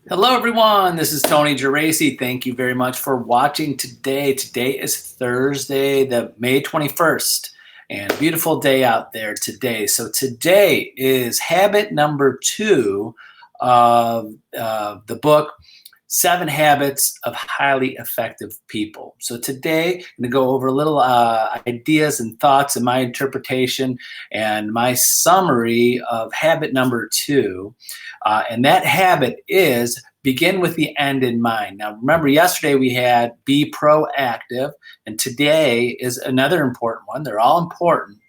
Hello, everyone. This is Tony Geraci. Thank you very much for watching today. Today is Thursday, the May 21st, and a beautiful day out there today. So today is habit number 2 of the book, 7 Habits of Highly Effective People. So today I'm going to go over a little ideas and thoughts and my interpretation and my summary of habit number 2. And that habit is begin with the end in mind. Now, remember, yesterday we had be proactive, and today is another important one. They're all important.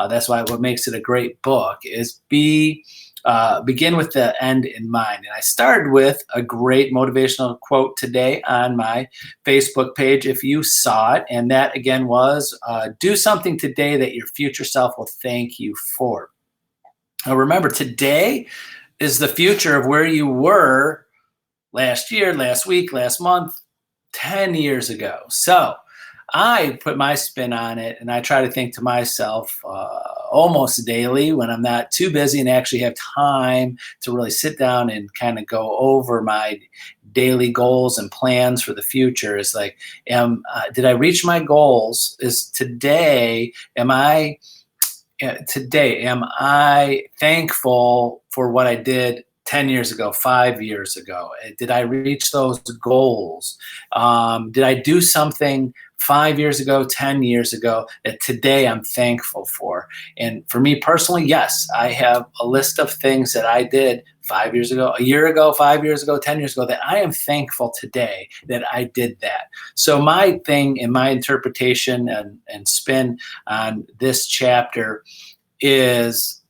That's why what makes it a great book is begin with the end in mind. And I started with a great motivational quote today on my Facebook page, if you saw it. And that, again, was do something today that your future self will thank you for. Now, remember, today is the future of where you were last year, last week, last month, 10 years ago. So I put my spin on it, and I try to think to myself almost daily when I'm not too busy and actually have time to really sit down and kind of go over my daily goals and plans for the future. Is like, did I reach my goals? Is today, am I thankful for what I did 10 years ago, 5 years ago? Did I reach those goals? Did I do something 5 years ago, 10 years ago that today I'm thankful for? And for me personally, yes, I have a list of things that I did 5 years ago, a year ago, 5 years ago, 10 years ago that I am thankful today that I did that. So my thing and my interpretation and spin on this chapter is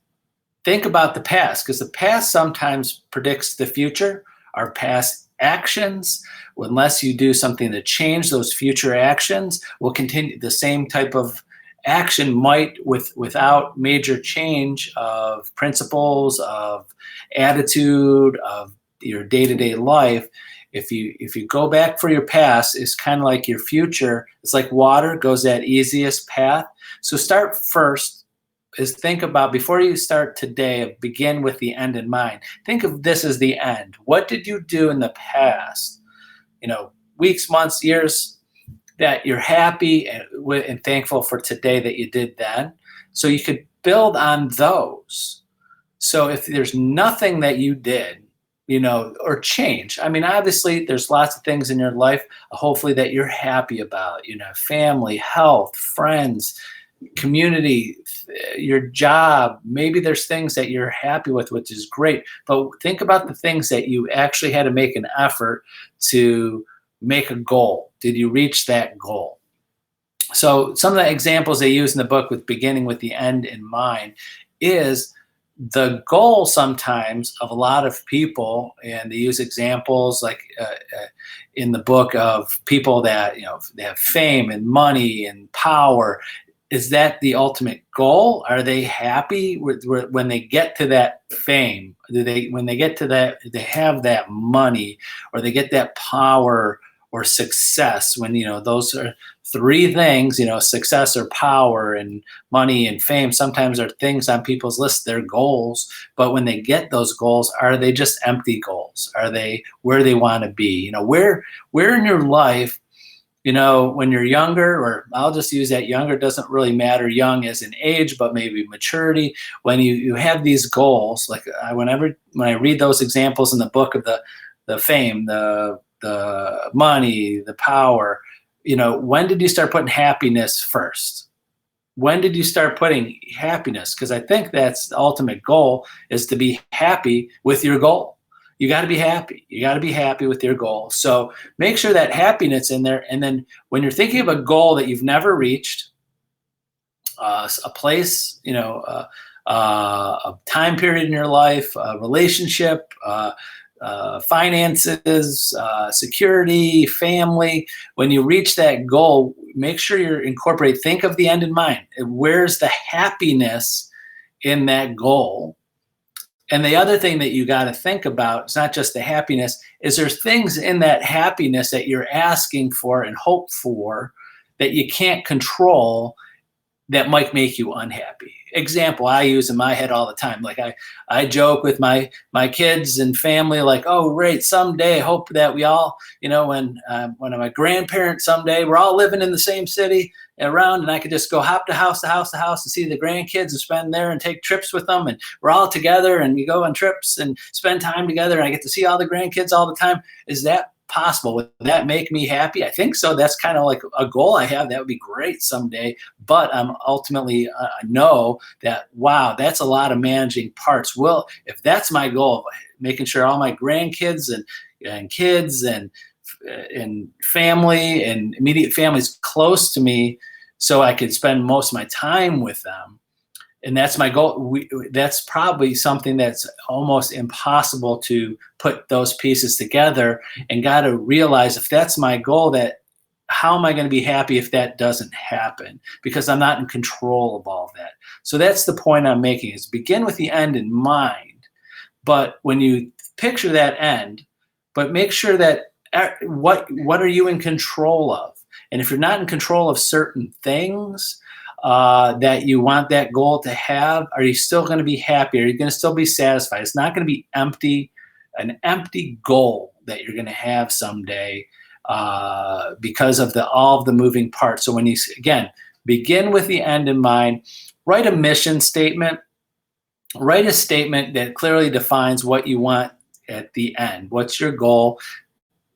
think about the past, because the past sometimes predicts the future. Our past actions, unless you do something to change those future actions, will continue. The same type of action might, without major change of principles, of attitude, of your day-to-day life. If you go back for your past, it's kind of like your future. It's like water goes that easiest path. So start first. Is think about, before you start today, begin with the end in mind. Think of this as the end. What did you do in the past? Weeks, months, years, that you're happy and thankful for today that you did then. So you could build on those. So if there's nothing that you did, or change. I mean, obviously, there's lots of things in your life, hopefully, that you're happy about, family, health, friends, community, your job. Maybe there's things that you're happy with, which is great. But think about the things that you actually had to make an effort to make a goal. Did you reach that goal? So some of the examples they use in the book with beginning with the end in mind is the goal sometimes of a lot of people, and they use examples like in the book of people that, they have fame and money and power. Is that the ultimate goal? Are they happy when they get to that fame? When they get to that, they have that money, or they get that power or success? When, those are 3 things, success or power and money and fame sometimes are things on people's list, they're goals. But when they get those goals, are they just empty goals? Are they where they want to be? Where in your life, when you're younger, or I'll just use that younger, doesn't really matter young as an age, but maybe maturity, when you have these goals, like when I read those examples in the book of the fame, the money, the power, when did you start putting happiness first? When did you start putting happiness? Because I think that's the ultimate goal, is to be happy with your goal. You got to be happy. You got to be happy with your goal. So make sure that happiness in there. And then when you're thinking of a goal that you've never reached, a place, a time period in your life, a relationship, finances, security, family, when you reach that goal, make sure think of the end in mind. Where's the happiness in that goal? And the other thing that you got to think about is not just the happiness, is there's things in that happiness that you're asking for and hope for that you can't control, that might make you unhappy. example I use in my head all the time. Like I joke with my kids and family, like, oh, great, someday, hope that we all, when I'm a grandparent someday, we're all living in the same city around, and I could just go hop to house to house to house and see the grandkids and spend there and take trips with them, and we're all together and you go on trips and spend time together, and I get to see all the grandkids all the time. Is that possible? Would that make me happy? I think so. That's kind of like a goal I have. That would be great someday. But I'm ultimately know that, wow, that's a lot of managing parts. Well, if that's my goal, making sure all my grandkids and kids and family and immediate families close to me, so I could spend most of my time with them. And that's my goal. That's probably something that's almost impossible to put those pieces together, and got to realize, if that's my goal, that how am I going to be happy if that doesn't happen? Because I'm not in control of all that. So that's the point I'm making, is begin with the end in mind. But when you picture that end, but make sure that what are you in control of? And if you're not in control of certain things, that you want that goal to have, are you still going to be happy? Are you going to still be satisfied? It's not going to be an empty goal that you're going to have someday, because of all of the moving parts. So when you, again, begin with the end in mind, write a mission statement, write a statement that clearly defines what you want at the end. What's your goal?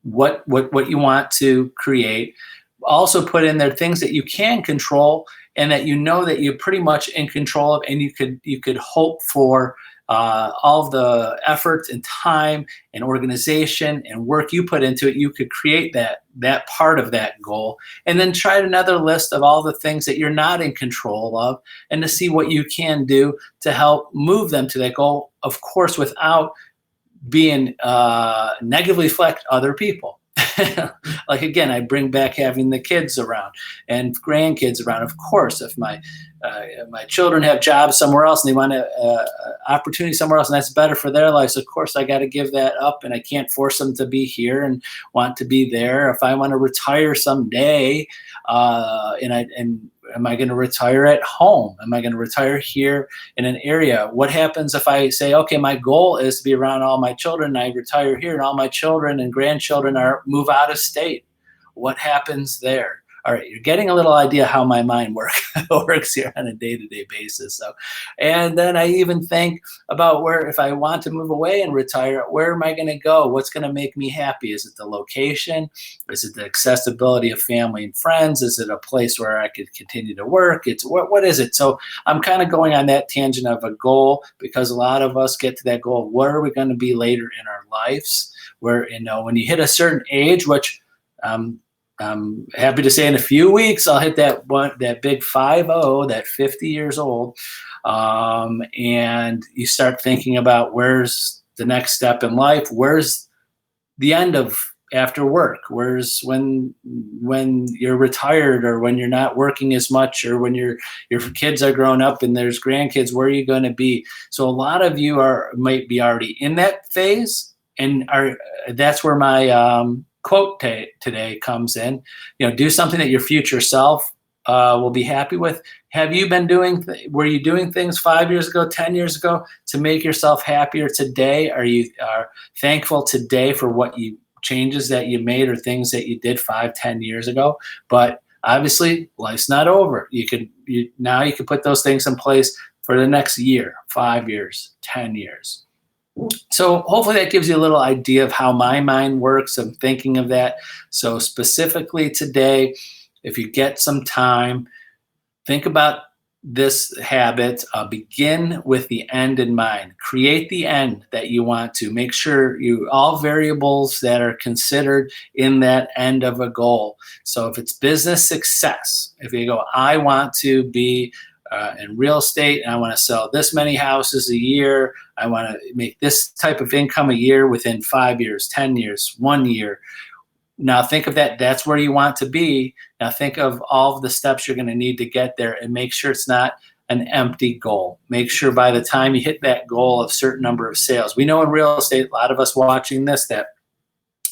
What you want to create. Also put in there things that you can control, and that that you're pretty much in control of, and you could hope for all of the effort and time and organization and work you put into it. You could create that part of that goal, and then try another list of all the things that you're not in control of, and to see what you can do to help move them to that goal, of course, without being negatively affect other people. Like, again, I bring back having the kids around and grandkids around. Of course, if my children have jobs somewhere else and they want an opportunity somewhere else, and that's better for their lives, of course I got to give that up, and I can't force them to be here and want to be there. If I want to retire someday, and am I going to retire at home? Am I going to retire here in an area? What happens if I say, okay, my goal is to be around all my children, and I retire here, and all my children and grandchildren move out of state? What happens there? All right, you're getting a little idea how my mind works here on a day-to-day basis. So, and then I even think about where, if I want to move away and retire, where am I going to go? What's going to make me happy? Is it the location? Is it the accessibility of family and friends? Is it a place where I could continue to work? It's what is it? So I'm kind of going on that tangent of a goal, because a lot of us get to that goal. Where are we going to be later in our lives? Where, when you hit a certain age, which I'm happy to say in a few weeks I'll hit that big 50, that 50 years old, and you start thinking about, where's the next step in life? Where's the end of after work? Where's when you're retired, or when you're not working as much, or when your kids are grown up and there's grandkids? Where are you going to be? So a lot of you might be already in that phase, and that's where my quote today comes in. Do something that your future self will be happy with. Have you been were you doing things 5 years ago, 10 years ago to make yourself happier today? Are you thankful today for changes that you made, or things that you did 5, 10 years ago? But obviously life's not over. Now you can put those things in place for the next year, 5 years, 10 years. So hopefully that gives you a little idea of how my mind works. I'm thinking of that. So specifically today, if you get some time, think about this habit. Begin with the end in mind. Create the end that you want to. Make sure all variables that are considered in that end of a goal. So if it's business success, if you go, I want to be in real estate, and I want to sell this many houses a year. I want to make this type of income a year within 5 years, 10 years, 1 year. Now think of that. That's where you want to be. Now think of all of the steps you're going to need to get there, and make sure it's not an empty goal. Make sure by the time you hit that goal of certain number of sales. We know in real estate, a lot of us watching this that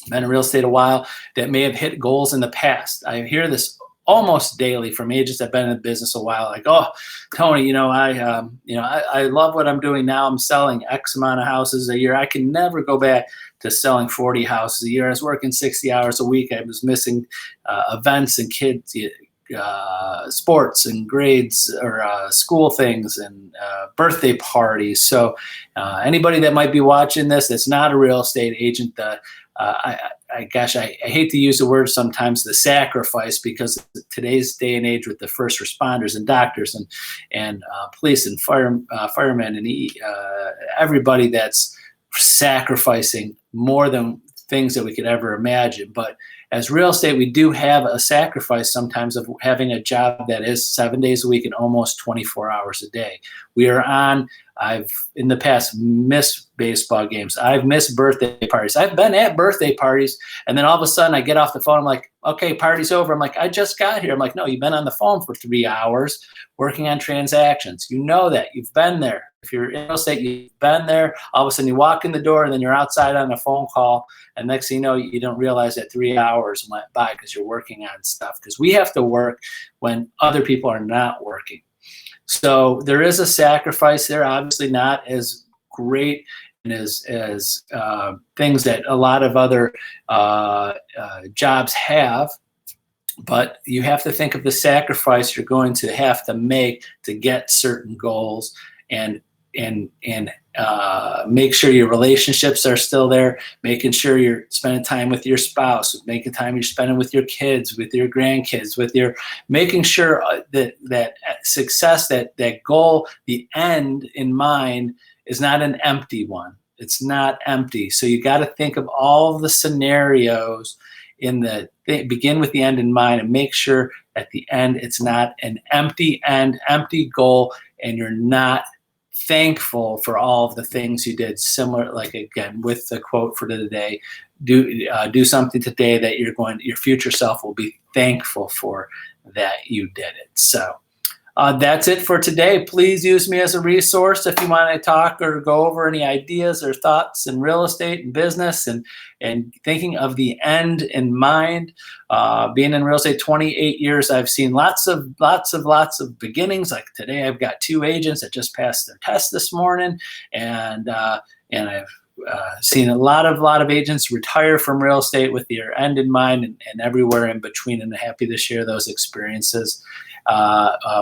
been in real estate a while, that may have hit goals in the past. I hear this almost daily from agents that have been in the business a while, like, oh, Tony, I love what I'm doing now. I'm selling X amount of houses a year. I can never go back to selling 40 houses a year. I was working 60 hours a week. I was missing events and kids, sports and grades or school things and birthday parties. So anybody that might be watching this that's not a real estate agent, I hate to use the word sometimes, the sacrifice, because today's day and age with the first responders and doctors and police and firemen and everybody that's sacrificing more than things that we could ever imagine. But as real estate, we do have a sacrifice sometimes of having a job that is 7 days a week and almost 24 hours a day. I've in the past missed baseball games. I've missed birthday parties. I've been at birthday parties, and then all of a sudden I get off the phone. I'm like, okay, party's over. I'm like, I just got here. I'm like, no, you've been on the phone for 3 hours working on transactions. You know that. You've been there. If you're in real estate, you've been there. All of a sudden you walk in the door, and then you're outside on a phone call, and next thing you know, you don't realize that 3 hours went by because you're working on stuff. Because we have to work when other people are not working. So there is a sacrifice there, obviously not as great and as things that a lot of other jobs have, but you have to think of the sacrifice you're going to have to make to get certain goals, and make sure your relationships are still there, making sure you're spending time with your spouse, making time you're spending with your kids, with your grandkids, making sure that success, that goal, the end in mind is not an empty one. It's not empty. So you got to think of all of the scenarios begin with the end in mind, and make sure at the end it's not an empty end, empty goal, and you're not thankful for all of the things you did. Similar, like again, with the quote for today, do something today that your future self will be thankful for that you did it. So that's it for today. Please use me as a resource if you want to talk or go over any ideas or thoughts in real estate and business, and thinking of the end in mind. Being in real estate 28 years, I've seen lots of beginnings. Like today, I've got 2 agents that just passed their test this morning, and I've seen a lot of agents retire from real estate with their end in mind, and everywhere in between. And I'm happy to share those experiences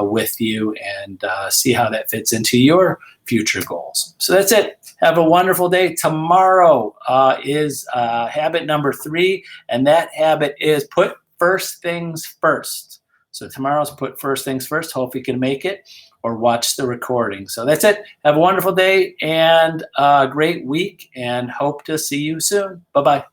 with you and see how that fits into your future goals. So that's it. Have a wonderful day. Tomorrow is habit number 3, and that habit is put first things first. So tomorrow's put first things first. Hope you can make it or watch the recording. So that's it. Have a wonderful day and a great week, and hope to see you soon. Bye-bye.